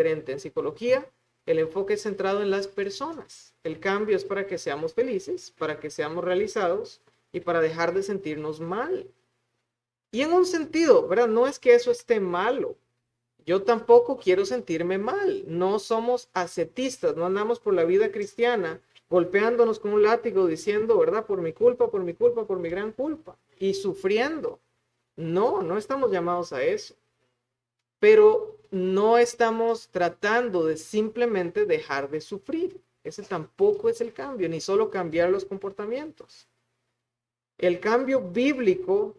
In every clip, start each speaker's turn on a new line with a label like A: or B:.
A: diferente. En psicología, el enfoque es centrado en las personas. El cambio es para que seamos felices, para que seamos realizados y para dejar de sentirnos mal. Y en un sentido, ¿verdad? No es que eso esté malo. Yo tampoco quiero sentirme mal. No somos ascetistas, no andamos por la vida cristiana golpeándonos con un látigo diciendo, ¿verdad? Por mi culpa, por mi culpa, por mi gran culpa. Y sufriendo. No, no estamos llamados a eso. Pero no estamos tratando de simplemente dejar de sufrir. Ese tampoco es el cambio, ni solo cambiar los comportamientos. El cambio bíblico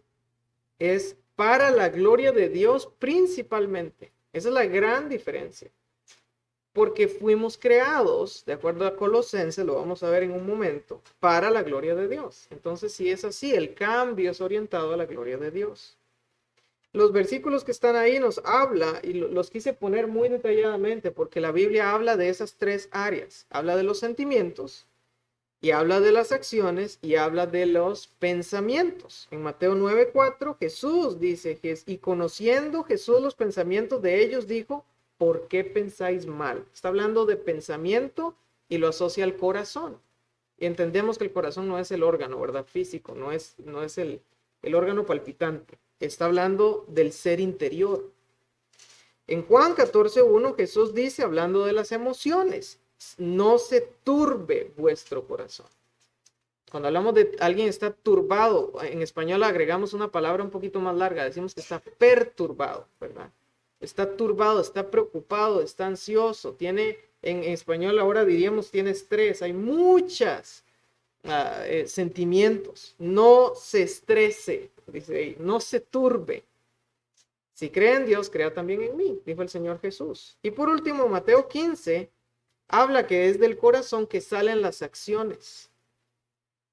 A: es para la gloria de Dios principalmente. Esa es la gran diferencia. Porque fuimos creados, de acuerdo a Colosenses, lo vamos a ver en un momento, para la gloria de Dios. Entonces, si es así, el cambio es orientado a la gloria de Dios. Los versículos que están ahí nos habla, y los quise poner muy detalladamente, porque la Biblia habla de esas tres áreas. Habla de los sentimientos, y habla de las acciones, y habla de los pensamientos. En Mateo 9:4, Jesús dice, y conociendo Jesús los pensamientos de ellos, dijo, ¿por qué pensáis mal? Está hablando de pensamiento y lo asocia al corazón. Y entendemos que el corazón no es el órgano, ¿verdad? Físico, no es el órgano palpitante. Está hablando del ser interior. En Juan 14:1 Jesús dice, hablando de las emociones, no se turbe vuestro corazón. Cuando hablamos de alguien está turbado, en español agregamos una palabra un poquito más larga, decimos que está perturbado, ¿verdad? Está turbado, está preocupado, está ansioso, tiene, en español ahora diríamos tiene estrés, hay muchas sentimientos. No se estrese, dice ahí, no se turbe. Si cree en Dios, crea también en mí, dijo el Señor Jesús. Y por último, Mateo 15 habla que es del corazón que salen las acciones.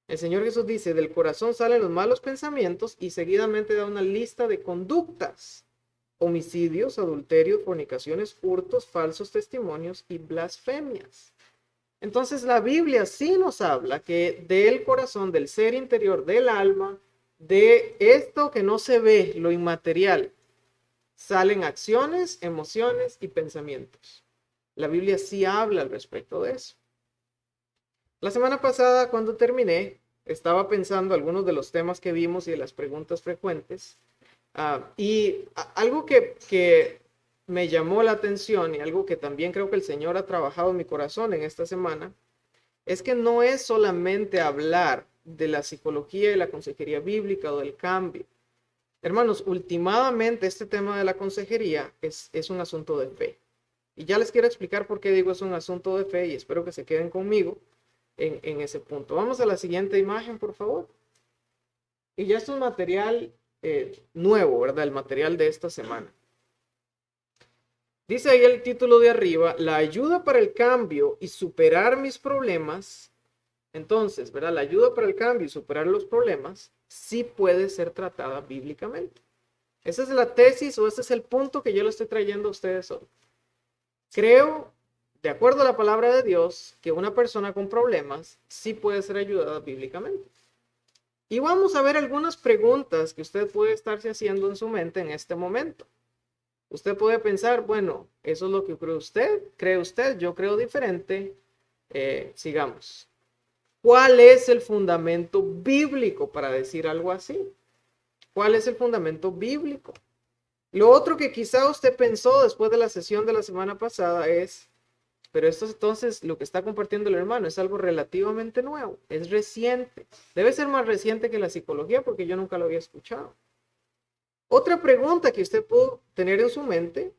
A: El Señor Jesús dice, del corazón salen los malos pensamientos y seguidamente da una lista de conductas. Homicidios, adulterios, fornicaciones, hurtos, falsos testimonios y blasfemias. Entonces la Biblia sí nos habla que del corazón, del ser interior, del alma, de esto que no se ve, lo inmaterial, salen acciones, emociones y pensamientos. La Biblia sí habla al respecto de eso. La semana pasada, cuando terminé, estaba pensando algunos de los temas que vimos y de las preguntas frecuentes. Algo que me llamó la atención y algo que también creo que el Señor ha trabajado en mi corazón en esta semana, es que no es solamente hablar de la psicología y la consejería bíblica o del cambio. Hermanos, últimamente este tema de la consejería es un asunto de fe. Y ya les quiero explicar por qué digo es un asunto de fe y espero que se queden conmigo en ese punto. Vamos a la siguiente imagen, por favor. Y ya es un material nuevo, ¿verdad? El material de esta semana. Dice ahí el título de arriba, la ayuda para el cambio y superar mis problemas. Entonces, ¿verdad? La ayuda para el cambio y superar los problemas sí puede ser tratada bíblicamente. Esa es la tesis o ese es el punto que yo le estoy trayendo a ustedes hoy. Creo, de acuerdo a la palabra de Dios, que una persona con problemas sí puede ser ayudada bíblicamente. Y vamos a ver algunas preguntas que usted puede estarse haciendo en su mente en este momento. Usted puede pensar, bueno, eso es lo que cree usted, yo creo diferente. Sigamos. ¿Cuál es el fundamento bíblico para decir algo así? ¿Cuál es el fundamento bíblico? Lo otro que quizá usted pensó después de la sesión de la semana pasada es, pero esto entonces lo que está compartiendo el hermano es algo relativamente nuevo, es reciente. Debe ser más reciente que la psicología porque yo nunca lo había escuchado. Otra pregunta que usted puede tener en su mente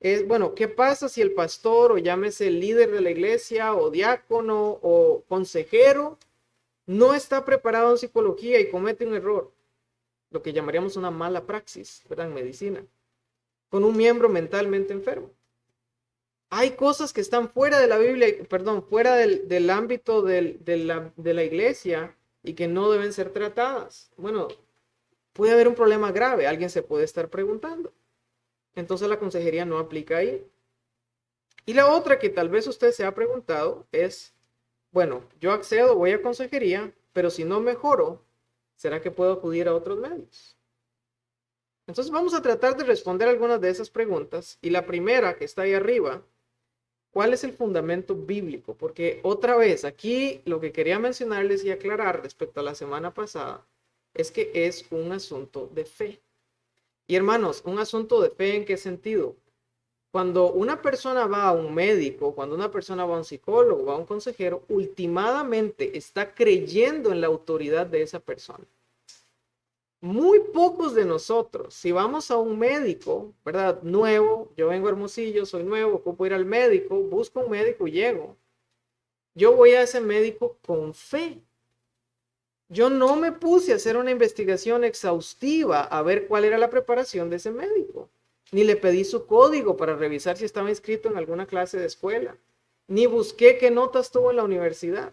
A: es, bueno, ¿qué pasa si el pastor o llámese el líder de la iglesia o diácono o consejero no está preparado en psicología y comete un error? Lo que llamaríamos una mala praxis, ¿verdad? En medicina, con un miembro mentalmente enfermo. Hay cosas que están fuera de la Biblia, perdón, fuera del ámbito de la iglesia y que no deben ser tratadas. Bueno, puede haber un problema grave, alguien se puede estar preguntando. Entonces la consejería no aplica ahí. Y la otra que tal vez usted se ha preguntado es, bueno, yo accedo, voy a consejería, pero si no mejoro, ¿será que puedo acudir a otros medios? Entonces vamos a tratar de responder algunas de esas preguntas. Y la primera, que está ahí arriba, ¿cuál es el fundamento bíblico? Porque otra vez, aquí lo que quería mencionarles y aclarar respecto a la semana pasada es que es un asunto de fe. Y hermanos, un asunto de fe, ¿en qué sentido? Cuando una persona va a un médico, cuando una persona va a un psicólogo, va a un consejero, últimamente está creyendo en la autoridad de esa persona. Muy pocos de nosotros, si vamos a un médico, ¿verdad? Nuevo, yo vengo a Hermosillo, soy nuevo, ocupo ir al médico, busco un médico y llego. Yo voy a ese médico con fe. Yo no me puse a hacer una investigación exhaustiva a ver cuál era la preparación de ese médico. Ni le pedí su código para revisar si estaba inscrito en alguna clase de escuela. Ni busqué qué notas tuvo en la universidad.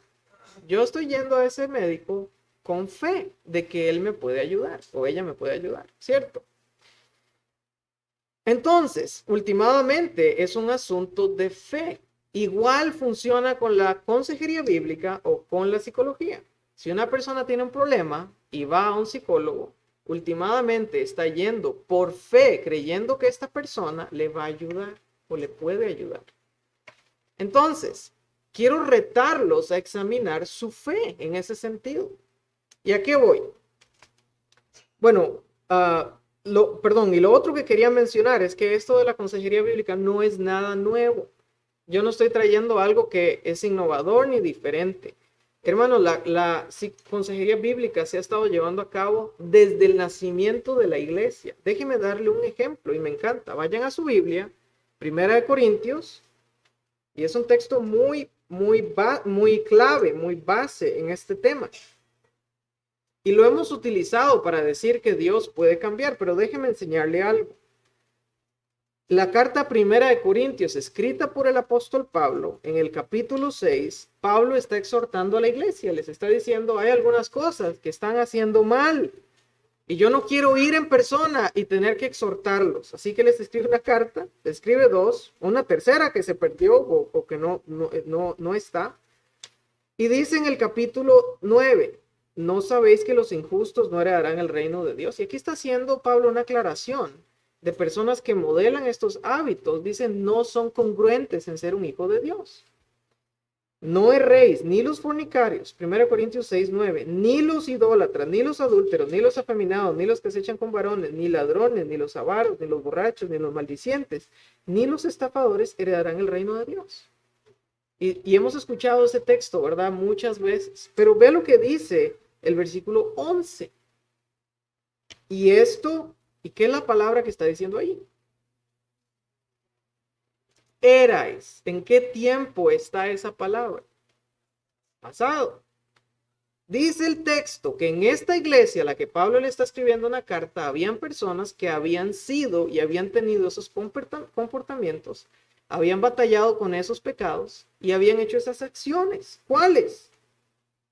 A: Yo estoy yendo a ese médico con fe de que él me puede ayudar o ella me puede ayudar, ¿cierto? Entonces, últimamente es un asunto de fe. Igual funciona con la consejería bíblica o con la psicología. Si una persona tiene un problema y va a un psicólogo, últimamente está yendo por fe, creyendo que esta persona le va a ayudar o le puede ayudar. Entonces, quiero retarlos a examinar su fe en ese sentido. ¿Y a qué voy? Bueno, perdón, y lo otro que quería mencionar es que esto de la consejería bíblica no es nada nuevo. Yo no estoy trayendo algo que es innovador ni diferente. Hermano, la consejería bíblica se ha estado llevando a cabo desde el nacimiento de la iglesia. Déjeme darle un ejemplo y me encanta. Vayan a su Biblia, Primera de Corintios, y es un texto muy clave, muy base en este tema. Y lo hemos utilizado para decir que Dios puede cambiar, pero déjeme enseñarle algo. La carta primera de Corintios, escrita por el apóstol Pablo, en el capítulo 6, Pablo está exhortando a la iglesia, les está diciendo, hay algunas cosas que están haciendo mal, y yo no quiero ir en persona y tener que exhortarlos. Así que les escribe una carta, les escribe dos, una tercera que se perdió o que no está. Y dice en el capítulo 9, ¿no sabéis que los injustos no heredarán el reino de Dios? Y aquí está haciendo Pablo una aclaración de personas que modelan estos hábitos, dicen no son congruentes en ser un hijo de Dios. No erréis, ni los fornicarios, 1 Corintios 6:9, ni los idólatras, ni los adúlteros, ni los afeminados, ni los que se echan con varones, ni ladrones, ni los avaros, ni los borrachos, ni los maldicientes, ni los estafadores heredarán el reino de Dios. Y hemos escuchado ese texto, ¿verdad? Muchas veces. Pero ve lo que dice el versículo 11. Y esto, ¿y qué es la palabra que está diciendo ahí? Erais. ¿En qué tiempo está esa palabra? Pasado. Dice el texto que en esta iglesia a la que Pablo le está escribiendo una carta, habían personas que habían sido y habían tenido esos comportamientos, habían batallado con esos pecados y habían hecho esas acciones. ¿Cuáles?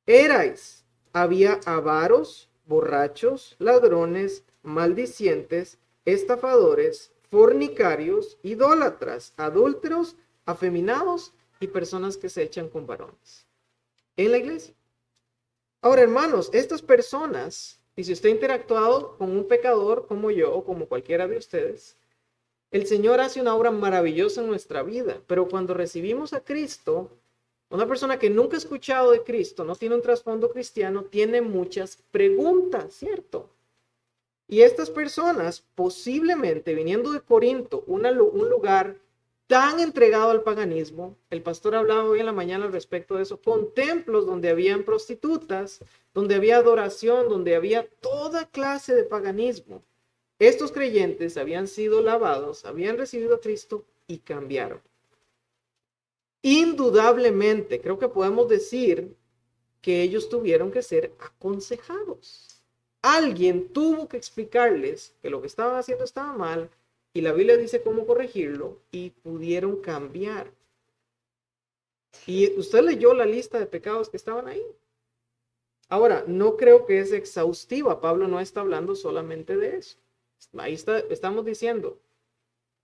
A: Erais. Había avaros, borrachos, ladrones, maldicientes, estafadores, fornicarios, idólatras, adúlteros, afeminados y personas que se echan con varones en la iglesia. Ahora, hermanos, estas personas, y si usted ha interactuado con un pecador como yo o como cualquiera de ustedes, el Señor hace una obra maravillosa en nuestra vida, pero cuando recibimos a Cristo, una persona que nunca ha escuchado de Cristo, no tiene un trasfondo cristiano, tiene muchas preguntas, ¿cierto? Y estas personas, posiblemente viniendo de Corinto, un lugar tan entregado al paganismo, el pastor hablaba hoy en la mañana al respecto de eso, con templos donde habían prostitutas, donde había adoración, donde había toda clase de paganismo. Estos creyentes habían sido lavados, habían recibido a Cristo y cambiaron. Indudablemente, creo que podemos decir que ellos tuvieron que ser aconsejados. Alguien tuvo que explicarles que lo que estaban haciendo estaba mal y la Biblia dice cómo corregirlo y pudieron cambiar. Y usted leyó la lista de pecados que estaban ahí. Ahora, no creo que es exhaustiva. Pablo no está hablando solamente de eso. Ahí estamos diciendo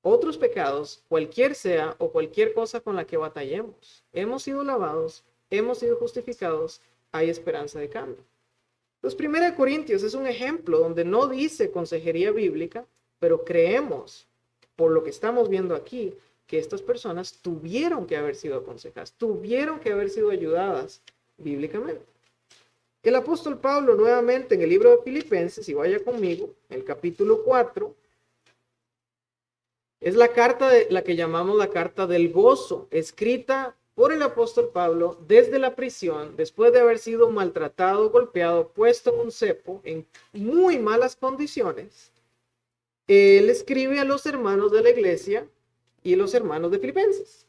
A: otros pecados, cualquier sea o cualquier cosa con la que batallemos. Hemos sido lavados, hemos sido justificados, hay esperanza de cambio. Entonces, 1 Corintios es un ejemplo donde no dice consejería bíblica, pero creemos, por lo que estamos viendo aquí, que estas personas tuvieron que haber sido aconsejadas, tuvieron que haber sido ayudadas bíblicamente. El apóstol Pablo nuevamente en el libro de Filipenses, y vaya conmigo, el capítulo 4, es la carta de la que llamamos la carta del gozo, escrita por el apóstol Pablo desde la prisión, después de haber sido maltratado, golpeado, puesto en un cepo, en muy malas condiciones. Él escribe a los hermanos de la iglesia y los hermanos de Filipenses.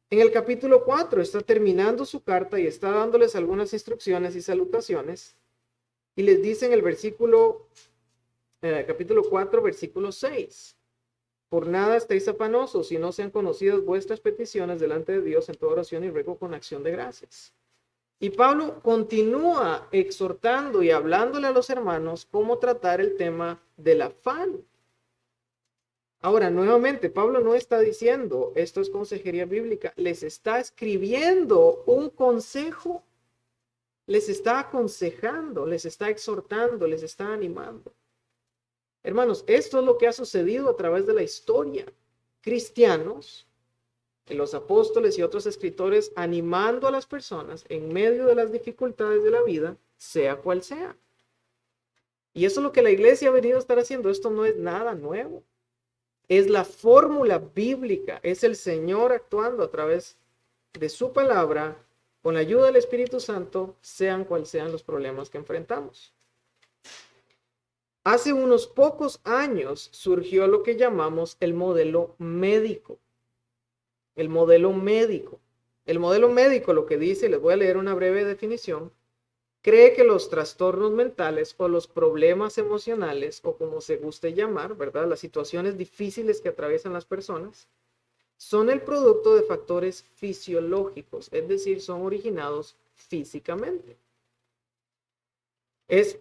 A: En el capítulo 4 está terminando su carta y está dándoles algunas instrucciones y salutaciones. Y les dice en el capítulo 4, versículo 6. Por nada estéis afanosos, si no sean conocidas vuestras peticiones delante de Dios en toda oración y ruego con acción de gracias. Y Pablo continúa exhortando y hablándole a los hermanos cómo tratar el tema del afán. Ahora, nuevamente, Pablo no está diciendo esto es consejería bíblica, les está escribiendo un consejo, les está aconsejando, les está exhortando, les está animando. Hermanos, esto es lo que ha sucedido a través de la historia. Cristianos, los apóstoles y otros escritores animando a las personas en medio de las dificultades de la vida, sea cual sea. Y eso es lo que la iglesia ha venido a estar haciendo. Esto no es nada nuevo. Es la fórmula bíblica, es el Señor actuando a través de su palabra, con la ayuda del Espíritu Santo, sean cual sean los problemas que enfrentamos. Hace unos pocos años surgió lo que llamamos el modelo médico. El modelo médico. El modelo médico lo que dice, les voy a leer una breve definición, cree que los trastornos mentales o los problemas emocionales, o como se guste llamar, ¿verdad? Las situaciones difíciles que atraviesan las personas, son el producto de factores fisiológicos, es decir, son originados físicamente. Es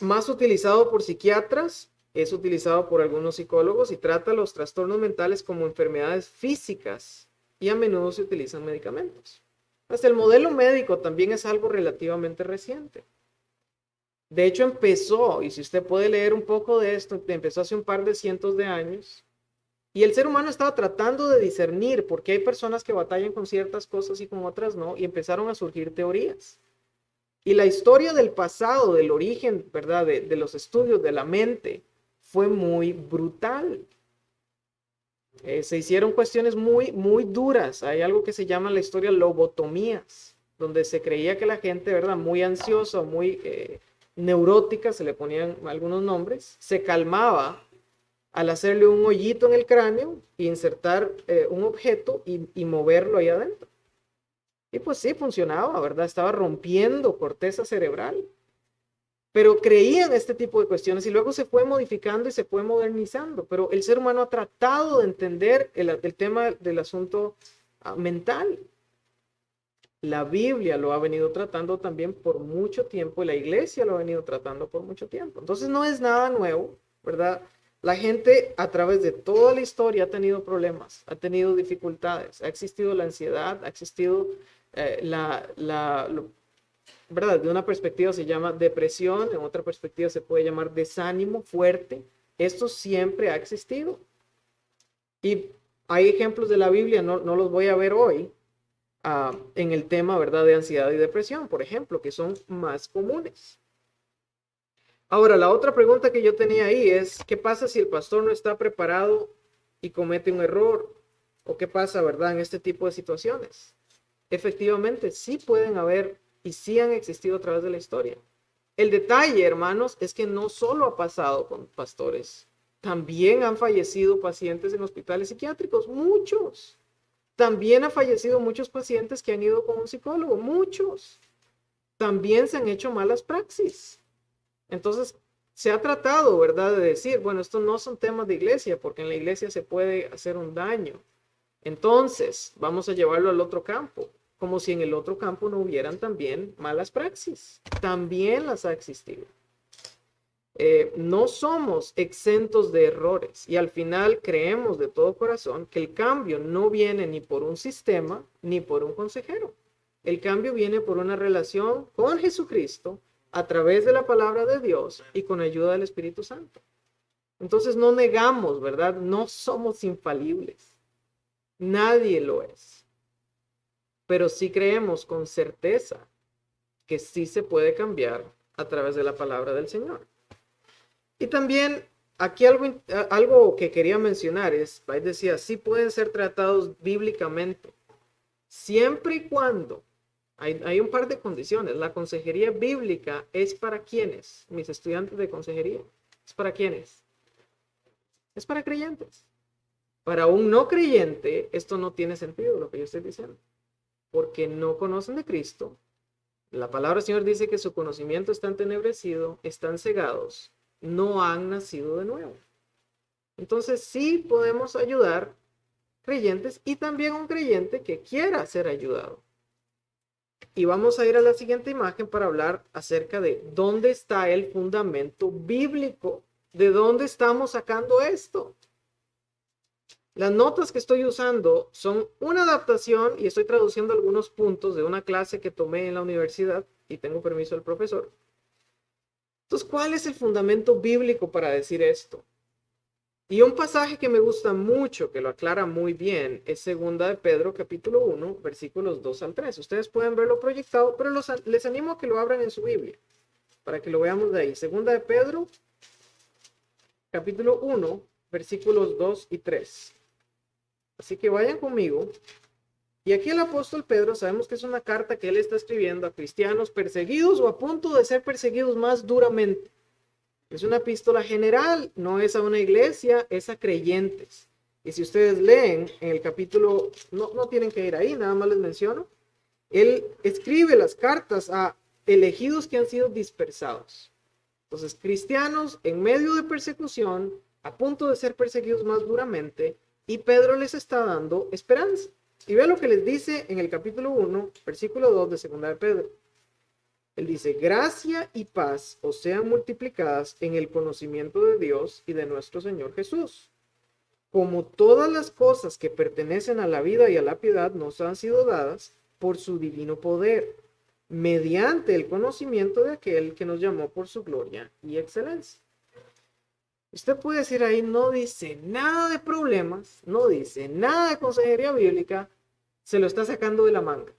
A: más utilizado por psiquiatras, es utilizado por algunos psicólogos y trata los trastornos mentales como enfermedades físicas y a menudo se utilizan medicamentos. Hasta el modelo médico también es algo relativamente reciente. De hecho empezó, y si usted puede leer un poco de esto, empezó hace un par de cientos de años, y el ser humano estaba tratando de discernir por qué hay personas que batallan con ciertas cosas y con otras no, y empezaron a surgir teorías. Y la historia del pasado, del origen, ¿verdad? De los estudios de la mente, fue muy brutal. Se hicieron cuestiones muy, muy duras. Hay algo que se llama la historia lobotomías, donde se creía que la gente, ¿verdad? Muy ansiosa, muy neurótica, se le ponían algunos nombres, se calmaba al hacerle un hoyito en el cráneo, insertar un objeto y moverlo ahí adentro. Y pues sí, funcionaba, ¿verdad? Estaba rompiendo corteza cerebral. Pero creían este tipo de cuestiones y luego se fue modificando y se fue modernizando. Pero el ser humano ha tratado de entender el tema del asunto mental. La Biblia lo ha venido tratando también por mucho tiempo y la iglesia lo ha venido tratando por mucho tiempo. Entonces no es nada nuevo, ¿verdad? La gente a través de toda la historia ha tenido problemas, ha tenido dificultades, ha existido la ansiedad, ha existido ¿verdad? De una perspectiva se llama depresión, en otra perspectiva se puede llamar desánimo fuerte. Esto siempre ha existido. Y hay ejemplos de la Biblia, no los voy a ver hoy, en el tema, ¿verdad? De ansiedad y depresión, por ejemplo, que son más comunes. Ahora, la otra pregunta que yo tenía ahí es, ¿qué pasa si el pastor no está preparado y comete un error? ¿O qué pasa, verdad, en este tipo de situaciones? Efectivamente, sí pueden haber y sí han existido a través de la historia. El detalle, hermanos, es que no solo ha pasado con pastores, también han fallecido pacientes en hospitales psiquiátricos, muchos. También han fallecido muchos pacientes que han ido con un psicólogo, muchos. También se han hecho malas praxis. Entonces, se ha tratado, ¿verdad?, de decir, bueno, estos no son temas de iglesia, porque en la iglesia se puede hacer un daño. Entonces, vamos a llevarlo al otro campo, como si en el otro campo no hubieran también malas praxis. También las ha existido. No somos exentos de errores y al final creemos de todo corazón que el cambio no viene ni por un sistema ni por un consejero. El cambio viene por una relación con Jesucristo a través de la palabra de Dios y con ayuda del Espíritu Santo. Entonces no negamos, ¿verdad? No somos infalibles. Nadie lo es. Pero sí creemos con certeza que sí se puede cambiar a través de la palabra del Señor. Y también aquí algo que quería mencionar es, ahí decía, sí pueden ser tratados bíblicamente, siempre y cuando hay un par de condiciones. La consejería bíblica es para quienes, mis estudiantes de consejería, es para quienes, es para creyentes. Para un no creyente, esto no tiene sentido lo que yo estoy diciendo, porque no conocen de Cristo. La palabra del Señor dice que su conocimiento está entenebrecido, están cegados, no han nacido de nuevo. Entonces sí podemos ayudar creyentes y también un creyente que quiera ser ayudado. Y vamos a ir a la siguiente imagen para hablar acerca de dónde está el fundamento bíblico, de dónde estamos sacando esto. Las notas que estoy usando son una adaptación y estoy traduciendo algunos puntos de una clase que tomé en la universidad y tengo permiso del profesor. Entonces, ¿cuál es el fundamento bíblico para decir esto? Y un pasaje que me gusta mucho, que lo aclara muy bien, es 2 de Pedro, capítulo 1, versículos 2 al 3. Ustedes pueden verlo proyectado, pero les animo a que lo abran en su Biblia, para que lo veamos de ahí. 2 de Pedro, capítulo 1, versículos 2 y 3. Así que vayan conmigo. Y aquí el apóstol Pedro, sabemos que es una carta que él está escribiendo a cristianos perseguidos o a punto de ser perseguidos más duramente. Es una epístola general, no es a una iglesia, es a creyentes. Y si ustedes leen en el capítulo, no tienen que ir ahí, nada más les menciono. Él escribe las cartas a elegidos que han sido dispersados. Entonces, cristianos en medio de persecución, a punto de ser perseguidos más duramente, y Pedro les está dando esperanza. Y vean lo que les dice en el capítulo 1, versículo 2 de 2 de Pedro. Él dice, gracia y paz os sean multiplicadas en el conocimiento de Dios y de nuestro Señor Jesús. Como todas las cosas que pertenecen a la vida y a la piedad nos han sido dadas por su divino poder, mediante el conocimiento de aquel que nos llamó por su gloria y excelencia. Usted puede decir ahí, no dice nada de problemas, no dice nada de consejería bíblica, se lo está sacando de la manga.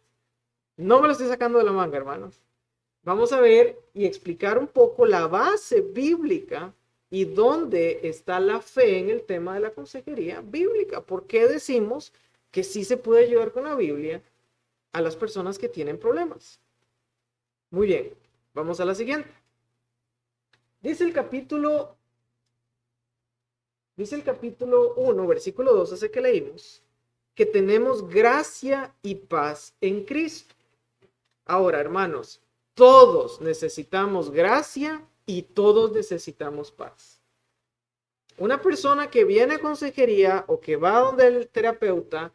A: No me lo estoy sacando de la manga, hermanos. Vamos a ver y explicar un poco la base bíblica y dónde está la fe en el tema de la consejería bíblica. ¿Por qué decimos que sí se puede ayudar con la Biblia a las personas que tienen problemas? Muy bien, vamos a la siguiente. Dice el capítulo 1, versículo 2, ese que leímos, que tenemos gracia y paz en Cristo. Ahora, hermanos, todos necesitamos gracia y todos necesitamos paz. Una persona que viene a consejería o que va donde el terapeuta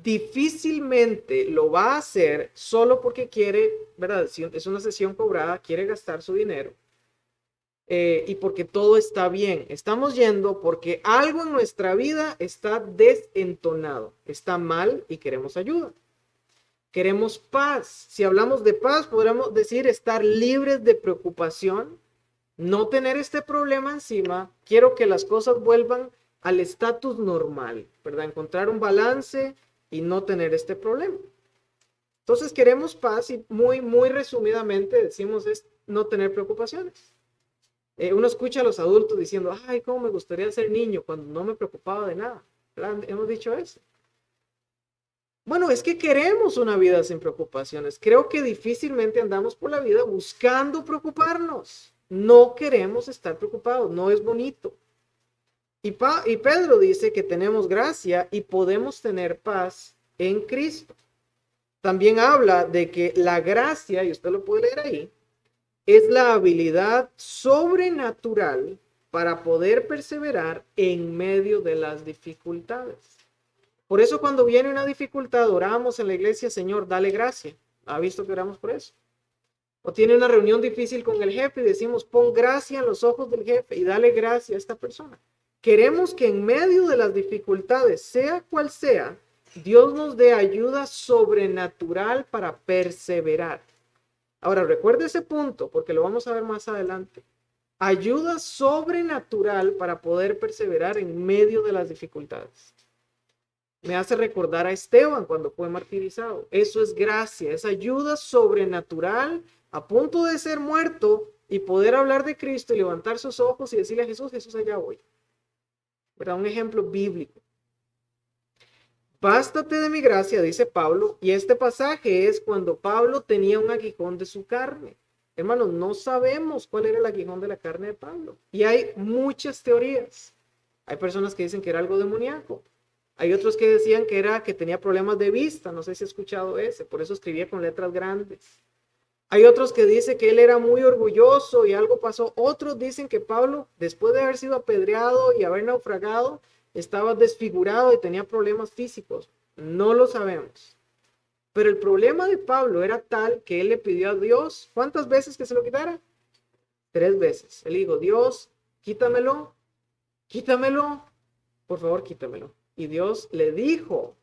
A: difícilmente lo va a hacer solo porque quiere, ¿verdad? Si es una sesión cobrada, quiere gastar su dinero y porque todo está bien. Estamos yendo porque algo en nuestra vida está desentonado, está mal y queremos ayuda. Queremos paz. Si hablamos de paz, podríamos decir estar libres de preocupación, no tener este problema encima. Quiero que las cosas vuelvan al estatus normal, ¿verdad? Encontrar un balance y no tener este problema. Entonces queremos paz y muy resumidamente decimos es no tener preocupaciones. Uno escucha a los adultos diciendo, ay, cómo me gustaría ser niño cuando no me preocupaba de nada, ¿verdad? Hemos dicho eso. Bueno, es que queremos una vida sin preocupaciones. Creo que difícilmente andamos por la vida buscando preocuparnos. No queremos estar preocupados, no es bonito. Y Pedro dice que tenemos gracia y podemos tener paz en Cristo. También habla de que la gracia, y usted lo puede leer ahí, es la habilidad sobrenatural para poder perseverar en medio de las dificultades. Por eso cuando viene una dificultad, oramos en la iglesia, Señor, dale gracia. ¿Ha visto que oramos por eso? O tiene una reunión difícil con el jefe y decimos, pon gracia en los ojos del jefe y dale gracia a esta persona. Queremos que en medio de las dificultades, sea cual sea, Dios nos dé ayuda sobrenatural para perseverar. Ahora, recuerde ese punto porque lo vamos a ver más adelante. Ayuda sobrenatural para poder perseverar en medio de las dificultades. Me hace recordar a Esteban cuando fue martirizado. Eso es gracia, es ayuda sobrenatural a punto de ser muerto y poder hablar de Cristo y levantar sus ojos y decirle a Jesús, Jesús, allá voy. ¿Verdad? Un ejemplo bíblico. Bástate de mi gracia, dice Pablo, y este pasaje es cuando Pablo tenía un aguijón de su carne. Hermanos, no sabemos cuál era el aguijón de la carne de Pablo. Y hay muchas teorías. Hay personas que dicen que era algo demoníaco. Hay otros que decían que era que tenía problemas de vista. No sé si he escuchado ese, por eso escribía con letras grandes. Hay otros que dicen que él era muy orgulloso y algo pasó. Otros dicen que Pablo, después de haber sido apedreado y haber naufragado, estaba desfigurado y tenía problemas físicos. No lo sabemos. Pero el problema de Pablo era tal que él le pidió a Dios, ¿cuántas veces que se lo quitara? 3 veces. Él dijo, Dios, quítamelo, quítamelo, por favor, quítamelo. Y Dios le dijo,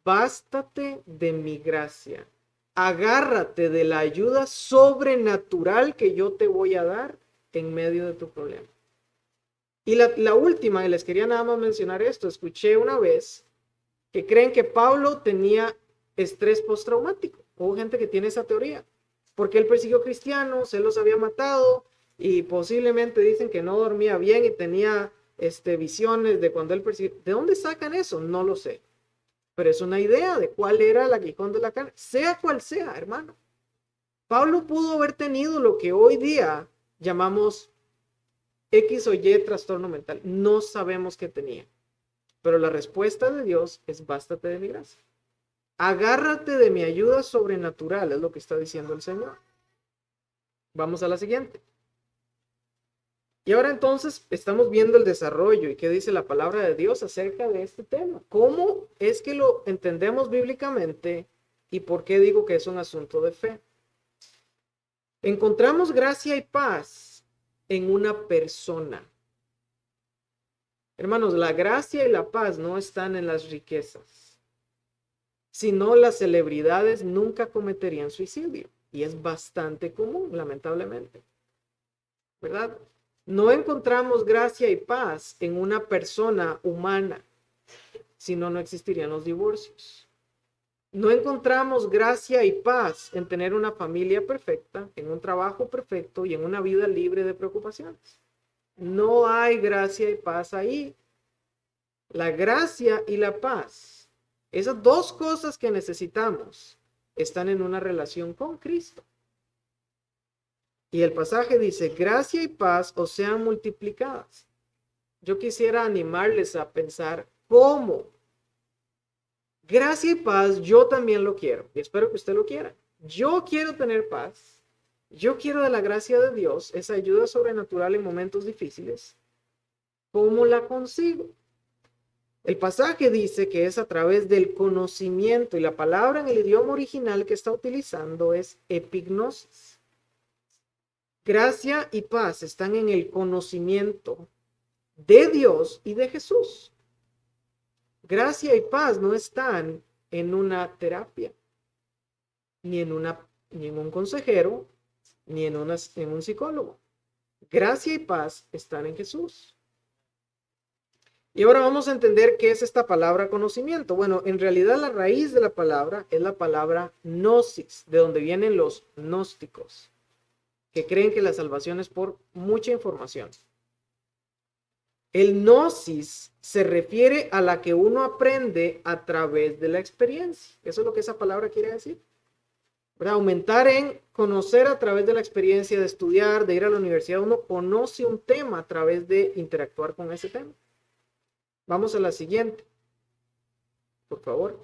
A: bástate de mi gracia. Agárrate de la ayuda sobrenatural que yo te voy a dar en medio de tu problema. Y la última, y les quería nada más mencionar esto, escuché una vez que creen que Pablo tenía estrés postraumático. Hubo gente que tiene esa teoría, porque él persiguió cristianos, él los había matado y posiblemente dicen que no dormía bien y tenía visiones de cuando él persiguió. ¿De dónde sacan eso? No lo sé. Pero es una idea de cuál era el aguijón de la carne, sea cual sea, hermano. Pablo pudo haber tenido lo que hoy día llamamos X o Y trastorno mental. No sabemos qué tenía. Pero la respuesta de Dios es bástate de mi gracia. Agárrate de mi ayuda sobrenatural, es lo que está diciendo el Señor. Vamos a la siguiente. Y ahora entonces estamos viendo el desarrollo y qué dice la palabra de Dios acerca de este tema. ¿Cómo es que lo entendemos bíblicamente y por qué digo que es un asunto de fe? Encontramos gracia y paz en una persona. Hermanos, la gracia y la paz no están en las riquezas. Si no, las celebridades nunca cometerían suicidio. Y es bastante común, lamentablemente. ¿Verdad? No encontramos gracia y paz en una persona humana, si no, no existirían los divorcios. No encontramos gracia y paz en tener una familia perfecta, en un trabajo perfecto y en una vida libre de preocupaciones. No hay gracia y paz ahí. La gracia y la paz, esas dos cosas que necesitamos, están en una relación con Cristo. Y el pasaje dice, gracia y paz os sean multiplicadas. Yo quisiera animarles a pensar, ¿cómo? Gracia y paz, yo también lo quiero. Y espero que usted lo quiera. Yo quiero tener paz. Yo quiero de la gracia de Dios, esa ayuda sobrenatural en momentos difíciles. ¿Cómo la consigo? El pasaje dice que es a través del conocimiento y la palabra en el idioma original que está utilizando es epignosis. Gracia y paz están en el conocimiento de Dios y de Jesús. Gracia y paz no están en una terapia, ni en un consejero, ni en un psicólogo. Gracia y paz están en Jesús. Y ahora vamos a entender qué es esta palabra conocimiento. Bueno, en realidad la raíz de la palabra es la palabra gnosis, de donde vienen los gnósticos, que creen que la salvación es por mucha información. El gnosis se refiere a la que uno aprende a través de la experiencia. Eso es lo que esa palabra quiere decir. ¿Verdad? Aumentar en conocer a través de la experiencia de estudiar, de ir a la universidad. Uno conoce un tema a través de interactuar con ese tema. Vamos a la siguiente, por favor.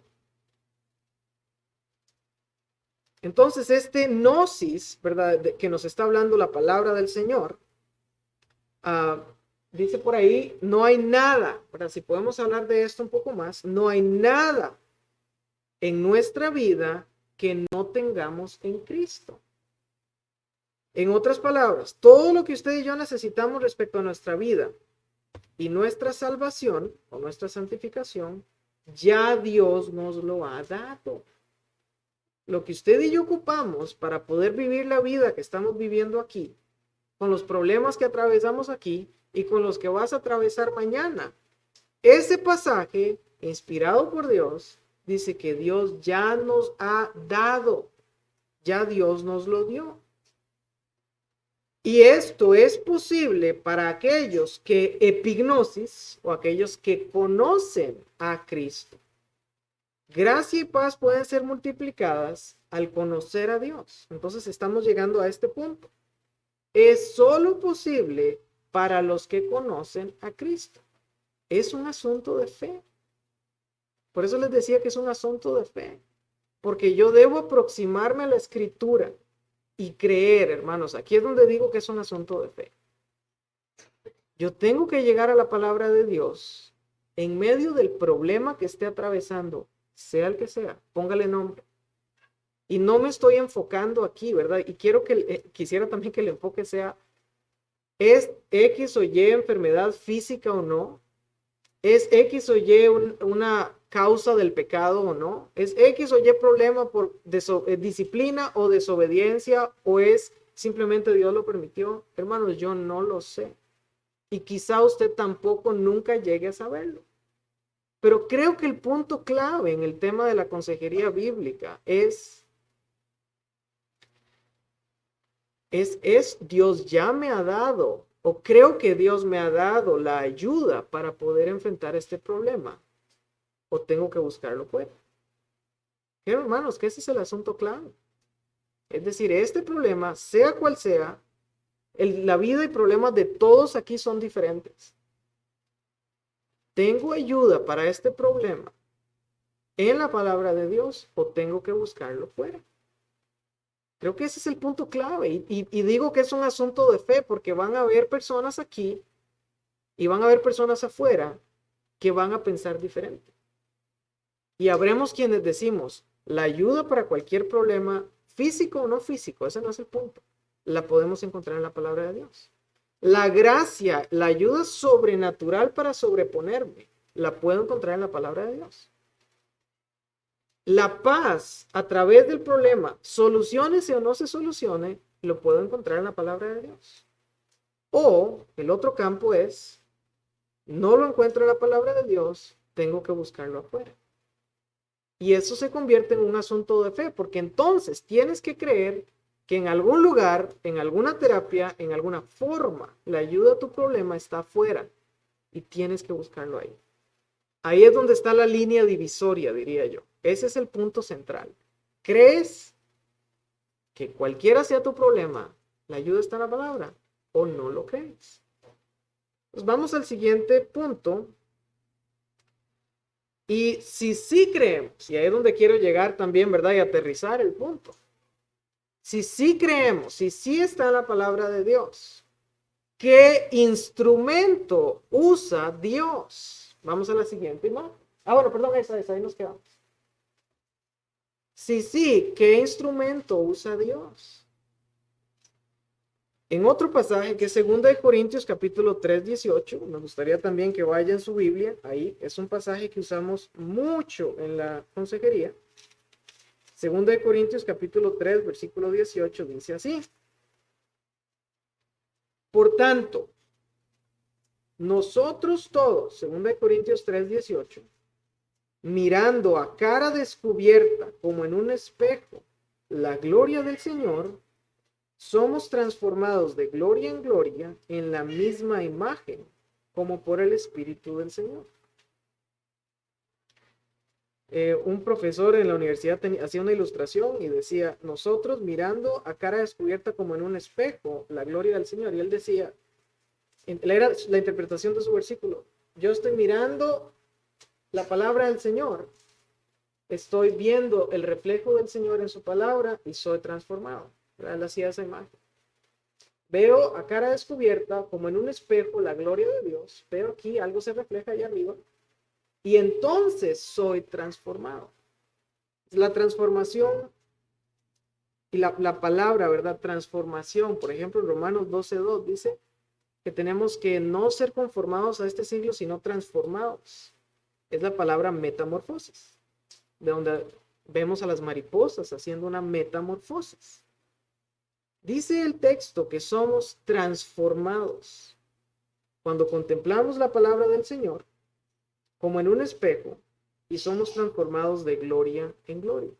A: Entonces, este gnosis, ¿verdad? Que nos está hablando la palabra del Señor, dice por ahí, no hay nada, ¿verdad? Si podemos hablar de esto un poco más, no hay nada en nuestra vida que no tengamos en Cristo. En otras palabras, todo lo que usted y yo necesitamos respecto a nuestra vida y nuestra salvación o nuestra santificación, ya Dios nos lo ha dado. Lo que usted y yo ocupamos para poder vivir la vida que estamos viviendo aquí, con los problemas que atravesamos aquí y con los que vas a atravesar mañana. Ese pasaje, inspirado por Dios, dice que Dios ya nos ha dado, ya Dios nos lo dio. Y esto es posible para aquellos que epignosis o aquellos que conocen a Cristo. Gracia y paz pueden ser multiplicadas al conocer a Dios. Entonces estamos llegando a este punto. Es solo posible para los que conocen a Cristo. Es un asunto de fe. Por eso les decía que es un asunto de fe. Porque yo debo aproximarme a la Escritura y creer, hermanos. Aquí es donde digo que es un asunto de fe. Yo tengo que llegar a la palabra de Dios en medio del problema que esté atravesando, sea el que sea, póngale nombre. Y no me estoy enfocando aquí, ¿verdad? Y quisiera también que el enfoque sea, ¿es X o Y enfermedad física o no? ¿Es X o Y una causa del pecado o no? ¿Es X o Y problema por disciplina o desobediencia? ¿O es simplemente Dios lo permitió? Hermanos, yo no lo sé. Y quizá usted tampoco nunca llegue a saberlo. Pero creo que el punto clave en el tema de la consejería bíblica es Dios ya me ha dado, o creo que Dios me ha dado la ayuda para poder enfrentar este problema, o tengo que buscarlo fuera. Hermanos, que ese es el asunto clave. Es decir, este problema, sea cual sea, la vida y problemas de todos aquí son diferentes. ¿Tengo ayuda para este problema en la palabra de Dios o tengo que buscarlo fuera? Creo que ese es el punto clave y digo que es un asunto de fe porque van a haber personas aquí y van a haber personas afuera que van a pensar diferente. Y habremos quienes decimos, la ayuda para cualquier problema, físico o no físico, ese no es el punto, la podemos encontrar en la palabra de Dios. La gracia, la ayuda sobrenatural para sobreponerme, la puedo encontrar en la palabra de Dios. La paz a través del problema, soluciónese o no se solucione, lo puedo encontrar en la palabra de Dios. O el otro campo es, no lo encuentro en la palabra de Dios, tengo que buscarlo afuera. Y eso se convierte en un asunto de fe, porque entonces tienes que creer que en algún lugar, en alguna terapia, en alguna forma, la ayuda a tu problema está afuera y tienes que buscarlo ahí. Ahí es donde está la línea divisoria, diría yo. Ese es el punto central. ¿Crees que cualquiera sea tu problema, la ayuda está en la palabra o no lo crees? Pues vamos al siguiente punto. Y si sí creemos, y ahí es donde quiero llegar también, ¿verdad? Y aterrizar el punto. Si sí creemos, si sí está en la palabra de Dios, ¿qué instrumento usa Dios? Vamos a la siguiente imagen. Bueno, perdón, esa, ahí nos quedamos. Sí, ¿qué instrumento usa Dios? En otro pasaje que es 2 Corintios capítulo 3, 18, me gustaría también que vaya en su Biblia, ahí es un pasaje que usamos mucho en la consejería. 2 Corintios capítulo 3, versículo 18, dice así. Por tanto, nosotros todos, 2 Corintios 3, 18, mirando a cara descubierta como en un espejo la gloria del Señor, somos transformados de gloria en gloria en la misma imagen, como por el Espíritu del Señor. Un profesor en la universidad hacía una ilustración y decía, nosotros mirando a cara descubierta como en un espejo la gloria del Señor. Y él decía, era la interpretación de su versículo, yo estoy mirando la palabra del Señor, estoy viendo el reflejo del Señor en su palabra y soy transformado. Él hacía esa imagen. Veo a cara descubierta, como en un espejo, la gloria de Dios. Veo aquí, algo se refleja allá arriba. Y entonces soy transformado. La transformación y la palabra, ¿verdad? Transformación. Por ejemplo, en Romanos 12:2 dice que tenemos que no ser conformados a este siglo, sino transformados. Es la palabra metamorfosis. De donde Vemos a las mariposas haciendo una metamorfosis. Dice el texto que somos transformados cuando contemplamos la palabra del Señor como en un espejo y somos transformados de gloria en gloria.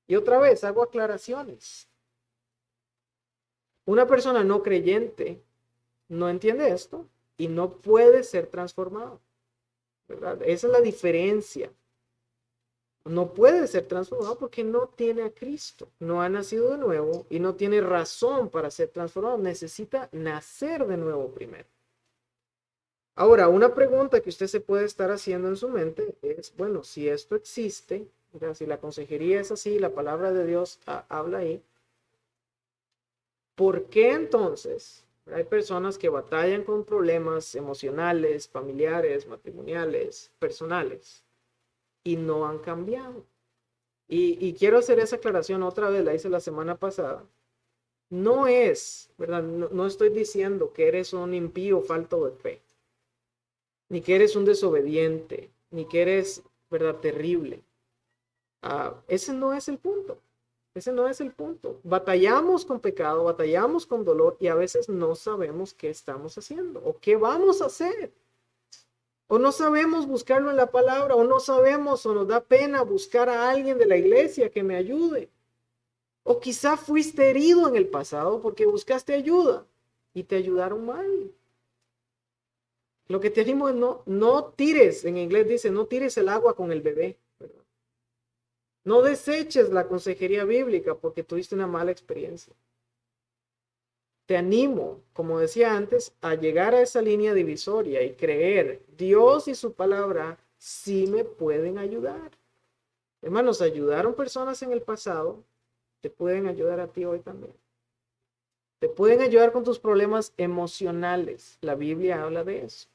A: Y otra vez hago aclaraciones. Una persona no creyente no entiende esto y no puede ser transformado, ¿verdad? Esa es la diferencia. No puede ser transformado porque no tiene a Cristo, no ha nacido de nuevo y no tiene razón para ser transformado. Necesita nacer de nuevo primero. Ahora, una pregunta que usted se puede estar haciendo en su mente es, bueno, si esto existe, si la consejería es así, la palabra de Dios habla ahí, ¿por qué entonces hay personas que batallan con problemas emocionales, familiares, matrimoniales, personales y no han cambiado? Y quiero hacer esa aclaración otra vez, la hice la semana pasada. No es, ¿verdad? No estoy diciendo que eres un impío falto de fe, ni que eres un desobediente, ni que eres, ¿verdad?, terrible. Ese no es el punto. Ese no es el punto. Batallamos con pecado, batallamos con dolor y a veces no sabemos qué estamos haciendo o qué vamos a hacer. O no sabemos buscarlo en la palabra, o no sabemos, o nos da pena buscar a alguien de la iglesia que me ayude. O quizá fuiste herido en el pasado porque buscaste ayuda y te ayudaron mal. Lo que te animo es no tires, en inglés dice, no tires el agua con el bebé, ¿verdad? No deseches la consejería bíblica porque tuviste una mala experiencia. Te animo, como decía antes, a llegar a esa línea divisoria y creer, Dios y su palabra sí me pueden ayudar. Hermanos, ayudaron personas en el pasado, te pueden ayudar a ti hoy también. Te pueden ayudar con tus problemas emocionales. La Biblia habla de eso.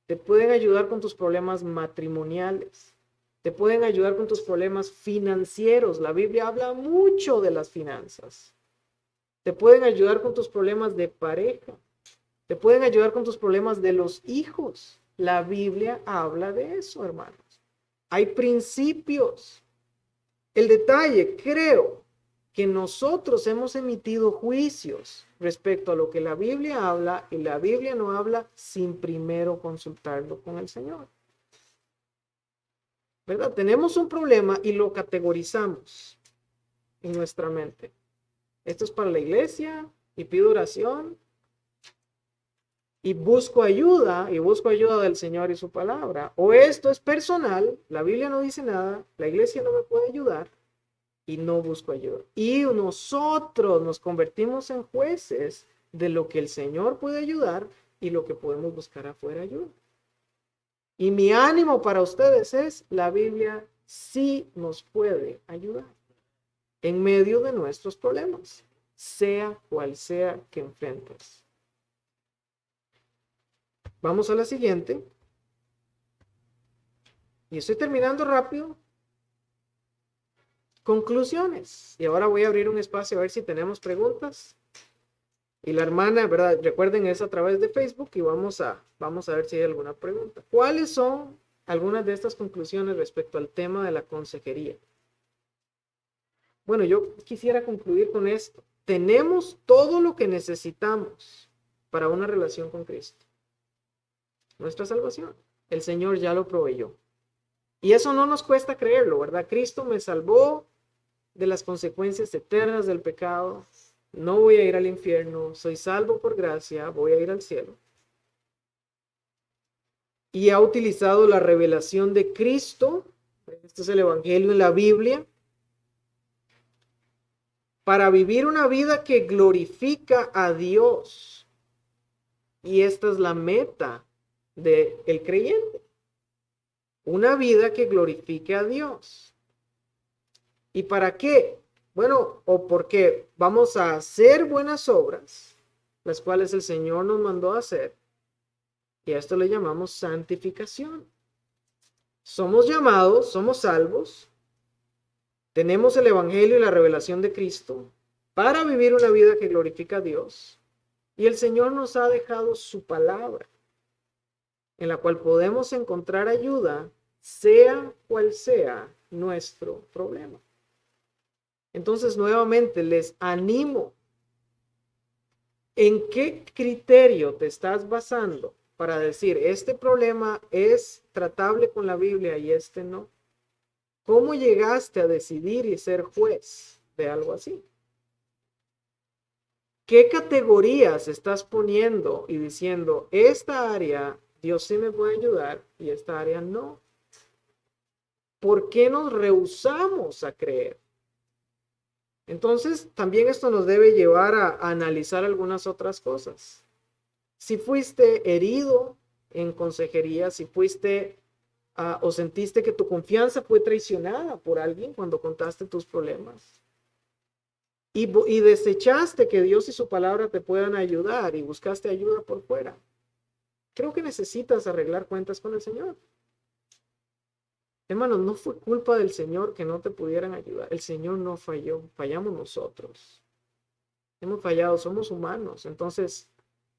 A: Te pueden ayudar con tus problemas matrimoniales. Te pueden ayudar con tus problemas financieros. La Biblia habla mucho de las finanzas. Te pueden ayudar con tus problemas de pareja. Te pueden ayudar con tus problemas de los hijos. La Biblia habla de eso, hermanos. Hay principios. El detalle, creo, que nosotros hemos emitido juicios respecto a lo que la Biblia habla y la Biblia no habla sin primero consultarlo con el Señor. ¿Verdad? Tenemos un problema y lo categorizamos en nuestra mente. Esto es para la iglesia y pido oración y busco ayuda del Señor y su palabra. O esto es personal, la Biblia no dice nada, la iglesia no me puede ayudar. Y no busco ayuda. Y nosotros nos convertimos en jueces de lo que el Señor puede ayudar y lo que podemos buscar afuera ayuda. Y mi ánimo para ustedes es, la Biblia sí nos puede ayudar en medio de nuestros problemas, sea cual sea que enfrentes. Vamos a la siguiente. Y estoy terminando rápido. Conclusiones. Y ahora voy a abrir un espacio a ver si tenemos preguntas. Y la hermana, ¿verdad? Recuerden, es a través de Facebook y vamos a ver si hay alguna pregunta. ¿Cuáles son algunas de estas conclusiones respecto al tema de la consejería? Bueno, yo quisiera concluir con esto. Tenemos todo lo que necesitamos para una relación con Cristo. Nuestra salvación. El Señor ya lo proveyó. Y eso no nos cuesta creerlo, ¿verdad? Cristo me salvó de las consecuencias eternas del pecado. No voy a ir al infierno, soy salvo por gracia, voy a ir al cielo. Y ha utilizado la revelación de Cristo, este es el Evangelio en la Biblia, para vivir una vida que glorifica a Dios. Y esta es la meta del creyente. Una vida que glorifique a Dios. ¿Y para qué? Bueno, o porque vamos a hacer buenas obras, las cuales el Señor nos mandó a hacer, y a esto le llamamos santificación. Somos llamados, somos salvos, tenemos el Evangelio y la revelación de Cristo para vivir una vida que glorifica a Dios, y el Señor nos ha dejado su palabra, en la cual podemos encontrar ayuda, sea cual sea nuestro problema. Entonces, nuevamente, les animo. ¿En qué criterio te estás basando para decir, este problema es tratable con la Biblia y este no? ¿Cómo llegaste a decidir y ser juez de algo así? ¿Qué categorías estás poniendo y diciendo, esta área Dios sí me puede ayudar y esta área no? ¿Por qué nos rehusamos a creer? Entonces, también esto nos debe llevar a analizar algunas otras cosas. Si fuiste herido en consejería, si fuiste o sentiste que tu confianza fue traicionada por alguien cuando contaste tus problemas y desechaste que Dios y su palabra te puedan ayudar y buscaste ayuda por fuera, creo que necesitas arreglar cuentas con el Señor. Hermanos, no fue culpa del Señor que no te pudieran ayudar. El Señor no falló, fallamos nosotros. Hemos fallado, somos humanos. Entonces,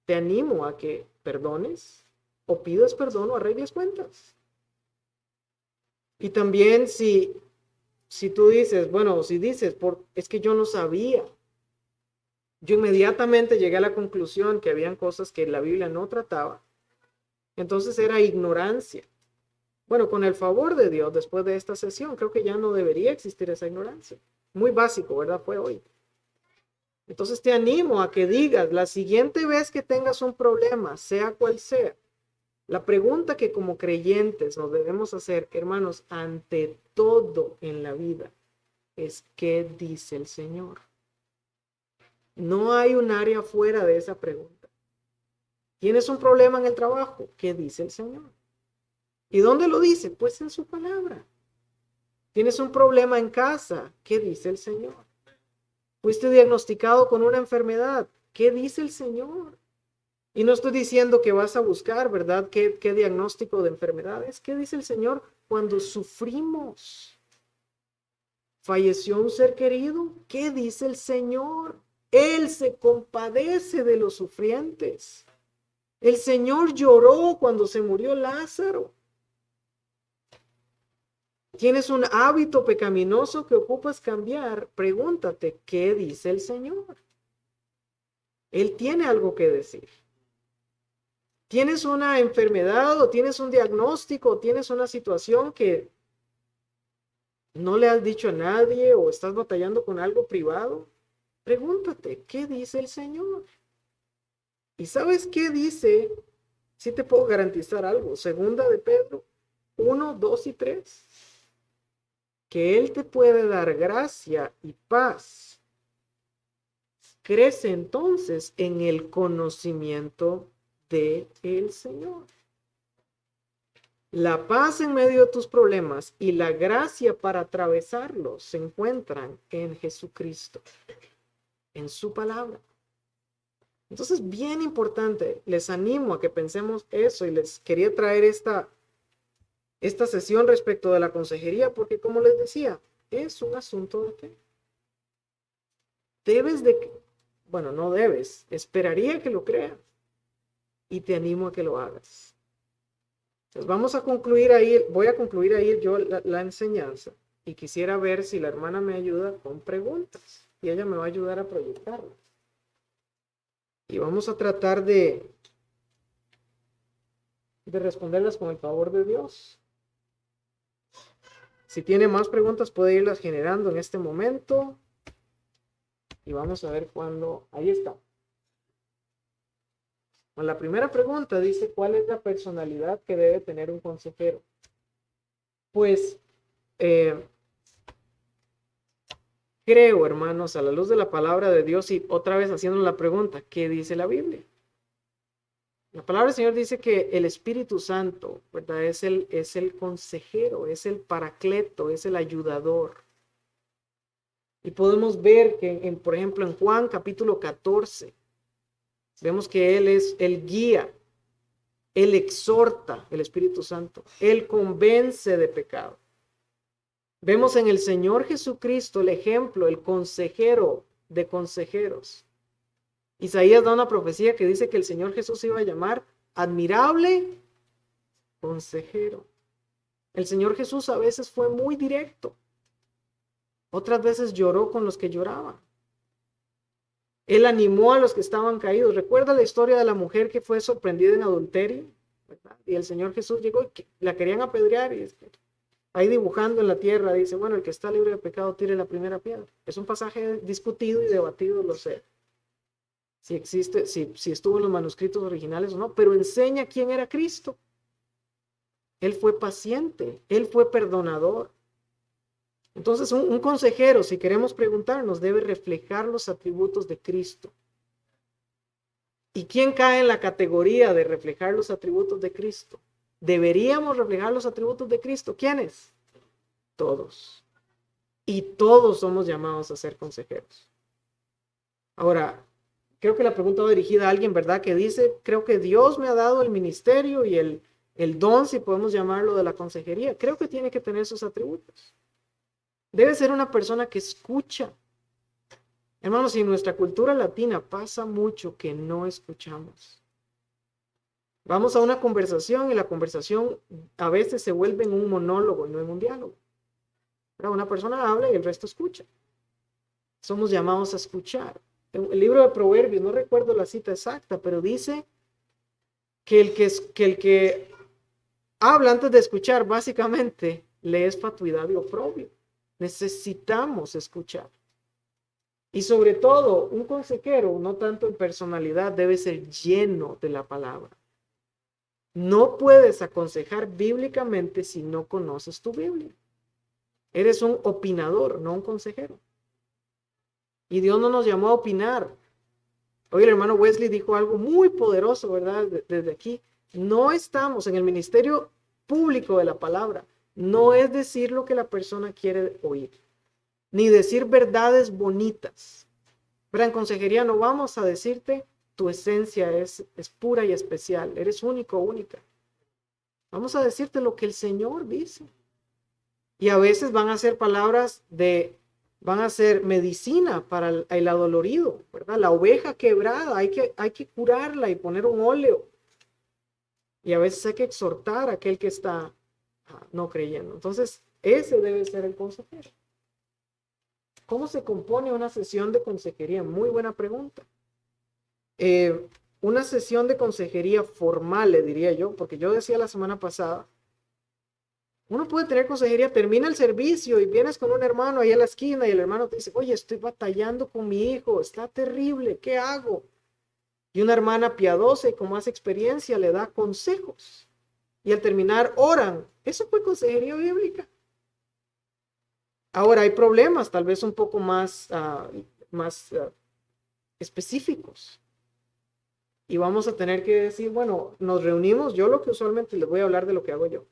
A: te animo a que perdones o pidas perdón o arregles cuentas. Y también si tú dices, bueno, si dices, es que yo no sabía. Yo inmediatamente llegué a la conclusión que habían cosas que la Biblia no trataba. Entonces era ignorancia. Bueno, con el favor de Dios, después de esta sesión, creo que ya no debería existir esa ignorancia. Muy básico, ¿verdad? Fue hoy. Entonces te animo a que digas, la siguiente vez que tengas un problema, sea cual sea, la pregunta que como creyentes nos debemos hacer, hermanos, ante todo en la vida, es ¿qué dice el Señor? No hay un área fuera de esa pregunta. ¿Tienes un problema en el trabajo? ¿Qué dice el Señor? ¿Y dónde lo dice? Pues en su palabra. ¿Tienes un problema en casa? ¿Qué dice el Señor? ¿Fuiste diagnosticado con una enfermedad? ¿Qué dice el Señor? Y no estoy diciendo que vas a buscar, ¿verdad? ¿Qué diagnóstico de enfermedades? ¿Qué dice el Señor cuando sufrimos? ¿Falleció un ser querido? ¿Qué dice el Señor? Él se compadece de los sufrientes. El Señor lloró cuando se murió Lázaro. ¿Tienes un hábito pecaminoso que ocupas cambiar? Pregúntate, ¿qué dice el Señor? Él tiene algo que decir. ¿Tienes una enfermedad o tienes un diagnóstico o tienes una situación que no le has dicho a nadie o estás batallando con algo privado? Pregúntate, ¿qué dice el Señor? ¿Y sabes qué dice? Sí te puedo garantizar algo. Segunda de Pedro 1, 2 y 3. Que Él te puede dar gracia y paz. Crece entonces en el conocimiento de el Señor. La paz en medio de tus problemas y la gracia para atravesarlos se encuentran en Jesucristo, en su palabra. Entonces, bien importante, les animo a que pensemos eso y les quería traer esta sesión respecto de la consejería porque, como les decía, es un asunto de fe. No debes, esperaría que lo creas y te animo a que lo hagas. Entonces vamos a concluir ahí, voy a concluir ahí yo la enseñanza y quisiera ver si la hermana me ayuda con preguntas y ella me va a ayudar a proyectarlas. Y vamos a tratar de responderlas con el favor de Dios. Si tiene más preguntas puede irlas generando en este momento. Y vamos a ver cuándo. Ahí está. Bueno, la primera pregunta dice, ¿cuál es la personalidad que debe tener un consejero? Pues, creo, hermanos, a la luz de la palabra de Dios y otra vez haciendo la pregunta, ¿qué dice la Biblia? La palabra del Señor dice que el Espíritu Santo, ¿verdad? Es el consejero, es el paracleto, es el ayudador. Y podemos ver que, por ejemplo, en Juan capítulo 14, vemos que Él es el guía, Él exhorta, el Espíritu Santo, Él convence de pecado. Vemos en el Señor Jesucristo el ejemplo, el consejero de consejeros. Isaías da una profecía que dice que el Señor Jesús iba a llamar admirable consejero. El Señor Jesús a veces fue muy directo. Otras veces lloró con los que lloraban. Él animó a los que estaban caídos. ¿Recuerda la historia de la mujer que fue sorprendida en adulterio? ¿Verdad? Y el Señor Jesús llegó y la querían apedrear y ahí dibujando en la tierra dice, bueno, el que está libre de pecado tire la primera piedra. Es un pasaje discutido y debatido, lo sé. Si existe, si estuvo en los manuscritos originales o no, pero enseña quién era Cristo. Él fue paciente, él fue perdonador. Entonces, un consejero, si queremos preguntarnos, debe reflejar los atributos de Cristo. ¿Y quién cae en la categoría de reflejar los atributos de Cristo? ¿Deberíamos reflejar los atributos de Cristo? ¿Quiénes? Todos. Y todos somos llamados a ser consejeros. Ahora, creo que la pregunta va dirigida a alguien, ¿verdad? Que dice, creo que Dios me ha dado el ministerio y el don, si podemos llamarlo, de la consejería. Creo que tiene que tener sus atributos. Debe ser una persona que escucha. Hermanos, en nuestra cultura latina pasa mucho que no escuchamos. Vamos a una conversación y la conversación a veces se vuelve en un monólogo y no en un diálogo. Pero una persona habla y el resto escucha. Somos llamados a escuchar. En el libro de Proverbios, no recuerdo la cita exacta, pero dice que el que habla antes de escuchar, básicamente, le es fatuidad y oprobio. Necesitamos escuchar. Y sobre todo, un consejero, no tanto en personalidad, debe ser lleno de la palabra. No puedes aconsejar bíblicamente si no conoces tu Biblia. Eres un opinador, no un consejero. Y Dios no nos llamó a opinar. Hoy el hermano Wesley dijo algo muy poderoso, ¿verdad? Desde aquí. No estamos en el ministerio público de la palabra. No es decir lo que la persona quiere oír, ni decir verdades bonitas. Pero en consejería no vamos a decirte tu esencia es pura y especial, eres único o única. Vamos a decirte lo que el Señor dice. Y a veces van a ser palabras van a ser medicina para el adolorido, ¿verdad? La oveja quebrada, hay que curarla y poner un óleo. Y a veces hay que exhortar a aquel que está no creyendo. Entonces, ese debe ser el consejero. ¿Cómo se compone una sesión de consejería? Muy buena pregunta. Una sesión de consejería formal, le diría yo, porque yo decía la semana pasada, uno puede tener consejería, termina el servicio y vienes con un hermano ahí a la esquina y el hermano te dice, oye, estoy batallando con mi hijo, está terrible, ¿qué hago? Y una hermana piadosa y con más experiencia le da consejos. Y al terminar oran. Eso fue consejería bíblica. Ahora hay problemas, tal vez un poco más específicos. Y vamos a tener que decir, bueno, nos reunimos, yo lo que usualmente les voy a hablar de lo que hago yo.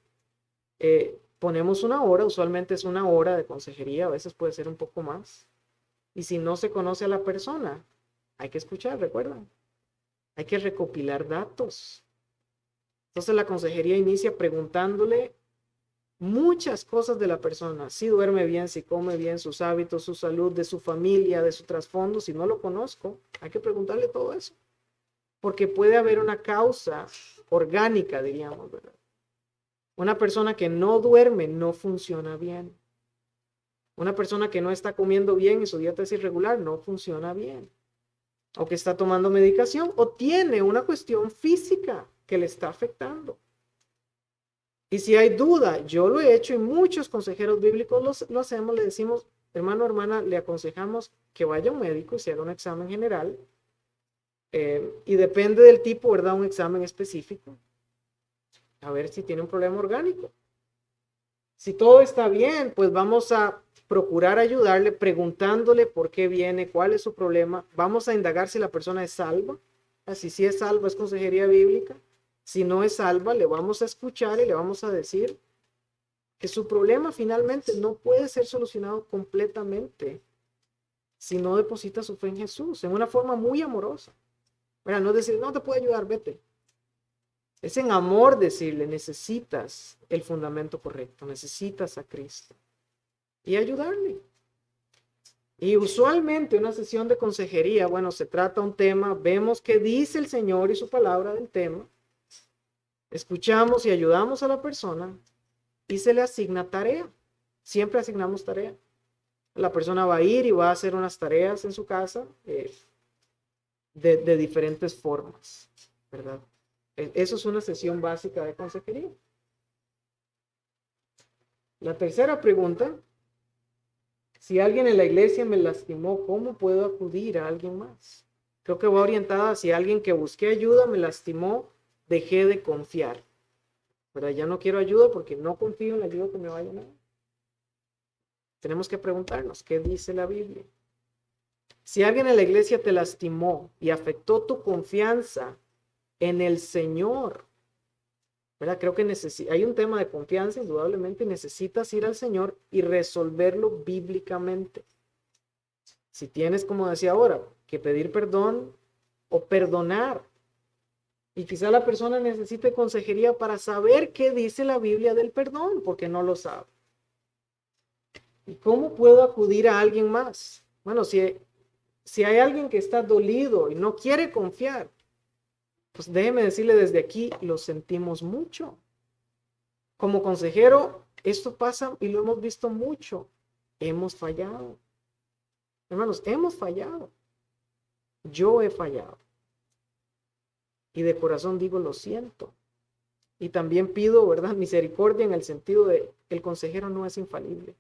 A: Ponemos una hora, usualmente es una hora de consejería, a veces puede ser un poco más. Y si no se conoce a la persona, hay que escuchar, recuerdan. Hay que recopilar datos. Entonces la consejería inicia preguntándole muchas cosas de la persona. Si duerme bien, si come bien, sus hábitos, su salud, de su familia, de su trasfondo. Si no lo conozco, hay que preguntarle todo eso. Porque puede haber una causa orgánica, diríamos, ¿verdad? Una persona que no duerme no funciona bien. Una persona que no está comiendo bien y su dieta es irregular no funciona bien. O que está tomando medicación o tiene una cuestión física que le está afectando. Y si hay duda, yo lo he hecho y muchos consejeros bíblicos lo hacemos, le decimos, hermano, hermana, le aconsejamos que vaya a un médico y se haga un examen general. Y depende del tipo, ¿verdad? Un examen específico. A ver si tiene un problema orgánico. Si todo está bien, pues vamos a procurar ayudarle preguntándole por qué viene, cuál es su problema. Vamos a indagar si la persona es salva. Así si es salva, es consejería bíblica. Si no es salva, le vamos a escuchar y le vamos a decir que su problema finalmente no puede ser solucionado completamente si no deposita su fe en Jesús, en una forma muy amorosa. Mira, no decir, no te puedo ayudar, vete. Es en amor decirle, necesitas el fundamento correcto, necesitas a Cristo. Y ayudarle. Y usualmente una sesión de consejería, bueno, se trata un tema, vemos qué dice el Señor y su palabra del tema, escuchamos y ayudamos a la persona, y se le asigna tarea. Siempre asignamos tarea. La persona va a ir y va a hacer unas tareas en su casa de diferentes formas, ¿verdad? Eso es una sesión básica de consejería. La tercera pregunta: si alguien en la iglesia me lastimó, ¿cómo puedo acudir a alguien más? Creo que va orientada hacia alguien que busqué ayuda, me lastimó, dejé de confiar. Pero ya no quiero ayuda porque no confío en la ayuda que me vayan a dar. Tenemos que preguntarnos, ¿qué dice la Biblia? Si alguien en la iglesia te lastimó y afectó tu confianza en el Señor, ¿verdad? Creo que hay un tema de confianza, indudablemente. Necesitas ir al Señor y resolverlo bíblicamente. Si tienes, como decía ahora, que pedir perdón o perdonar, y quizá la persona necesite consejería para saber qué dice la Biblia del perdón, porque no lo sabe. ¿Y cómo puedo acudir a alguien más? Bueno, si hay alguien que está dolido y no quiere confiar, pues déjeme decirle desde aquí, lo sentimos mucho. Como consejero, esto pasa y lo hemos visto mucho. Hemos fallado. Hermanos, hemos fallado. Yo he fallado. Y de corazón digo, lo siento. Y también pido, ¿verdad?, misericordia en el sentido de el consejero no es infalible.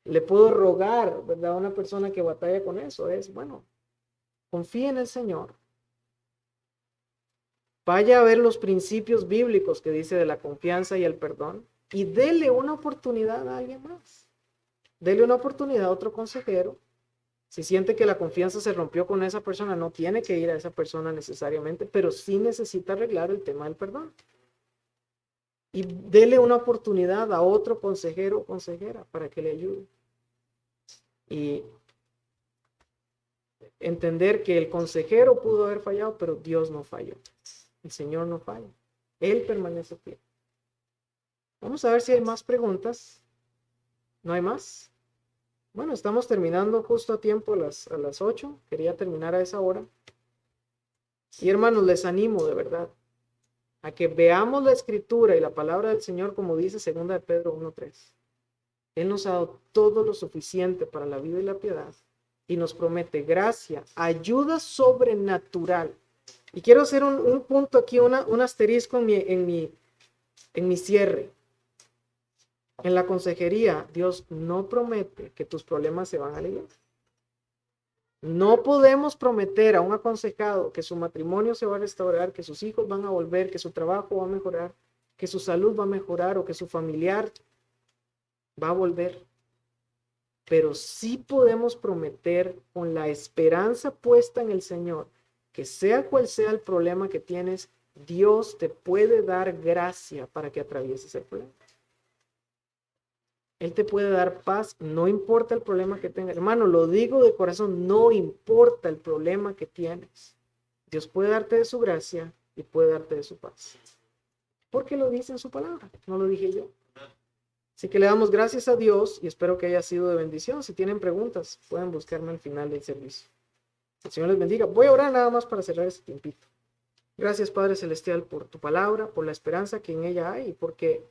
A: Le puedo rogar, ¿verdad?, a una persona que batalla con eso. Bueno, confíe en el Señor. Vaya a ver los principios bíblicos que dice de la confianza y el perdón y dele una oportunidad a alguien más. Dele una oportunidad a otro consejero. Si siente que la confianza se rompió con esa persona, no tiene que ir a esa persona necesariamente, pero sí necesita arreglar el tema del perdón. Y dele una oportunidad a otro consejero o consejera para que le ayude. Y entender que el consejero pudo haber fallado, pero Dios no falló. El Señor no falla. Él permanece fiel. Vamos a ver si hay más preguntas. ¿No hay más? Bueno, estamos terminando justo a tiempo a las 8. Quería terminar a esa hora. Y hermanos, les animo de verdad a que veamos la escritura y la palabra del Señor como dice 2 de Pedro 1:3. Él nos ha dado todo lo suficiente para la vida y la piedad y nos promete gracia, ayuda sobrenatural. Y quiero hacer un punto aquí, un asterisco en mi cierre. En la consejería, Dios no promete que tus problemas se van a aliviar. No podemos prometer a un aconsejado que su matrimonio se va a restaurar, que sus hijos van a volver, que su trabajo va a mejorar, que su salud va a mejorar o que su familiar va a volver. Pero sí podemos prometer con la esperanza puesta en el Señor que sea cual sea el problema que tienes, Dios te puede dar gracia para que atravieses el problema. Él te puede dar paz, no importa el problema que tengas. Hermano, lo digo de corazón, no importa el problema que tienes. Dios puede darte de su gracia y puede darte de su paz. Porque lo dice en su palabra, no lo dije yo. Así que le damos gracias a Dios y espero que haya sido de bendición. Si tienen preguntas, pueden buscarme al final del servicio. El Señor les bendiga. Voy a orar nada más para cerrar este tiempito. Gracias, Padre Celestial, por tu palabra, por la esperanza que en ella hay y porque